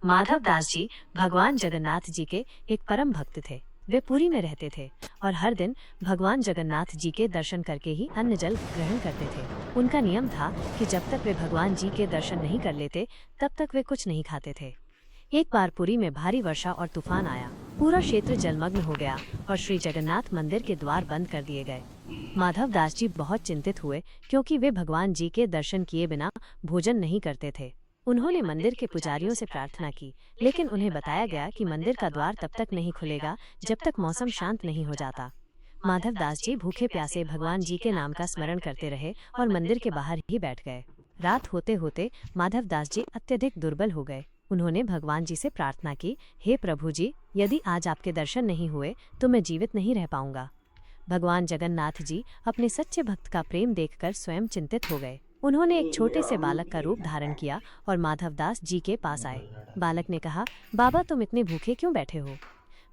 माधव दास जी भगवान जगन्नाथ जी के एक परम भक्त थे। वे पुरी में रहते थे और हर दिन भगवान जगन्नाथ जी के दर्शन करके ही अन्न जल ग्रहण करते थे। उनका नियम था कि जब तक वे भगवान जी के दर्शन नहीं कर लेते तब तक वे कुछ नहीं खाते थे। एक बार पुरी में भारी वर्षा और तूफान आया। पूरा क्षेत्र जलमग्न हो गया और श्री जगन्नाथ मंदिर के द्वार बंद कर दिए गए। माधव दास जी बहुत चिंतित हुए क्योंकि वे भगवान जी के दर्शन किए बिना भोजन नहीं करते थे। उन्होंने मंदिर के पुजारियों से प्रार्थना की, लेकिन उन्हें बताया गया कि मंदिर का द्वार तब तक नहीं खुलेगा जब तक मौसम शांत नहीं हो जाता। माधव दास जी भूखे प्यासे भगवान जी के नाम का स्मरण करते रहे और मंदिर के बाहर ही बैठ गए। रात होते होते माधव दास जी अत्यधिक दुर्बल हो गए। उन्होंने भगवान जी से प्रार्थना की, हे प्रभु जी, यदि आज आपके दर्शन नहीं हुए तो मैं जीवित नहीं रह पाऊंगा। भगवान जगन्नाथ जी अपने सच्चे भक्त का प्रेम देखकर स्वयं चिंतित हो गए। उन्होंने एक छोटे से बालक का रूप धारण किया और माधव दास जी के पास आए। बालक ने कहा, बाबा तुम इतने भूखे क्यों बैठे हो?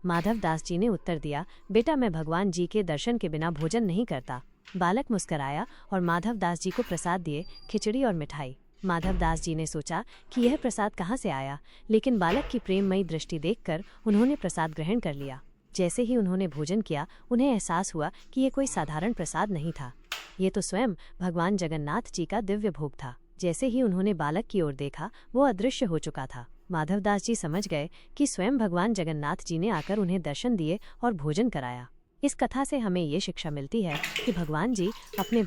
माधव दास जी ने उत्तर दिया, बेटा मैं भगवान जी के दर्शन के बिना भोजन नहीं करता। बालक मुस्कराया और माधव दास जी को प्रसाद दिए, खिचड़ी और मिठाई। माधव दास जी ने सोचा कि यह प्रसाद कहाँ से आया, लेकिन बालक की प्रेममयी दृष्टि देखकर उन्होंने प्रसाद ग्रहण कर लिया। जैसे ही उन्होंने भोजन किया उन्हें एहसास हुआ कि ये कोई साधारण प्रसाद नहीं था। ये तो स्वयं भगवान जगन्नाथ जी का दिव्य भोग था। जैसे ही उन्होंने बालक की ओर देखा वो अदृश्य हो चुका था। माधव दास जी समझ गए कि स्वयं भगवान जगन्नाथ जी ने आकर उन्हें दर्शन दिए और भोजन कराया। इस कथा से हमें ये शिक्षा मिलती है कि भगवान जी अपने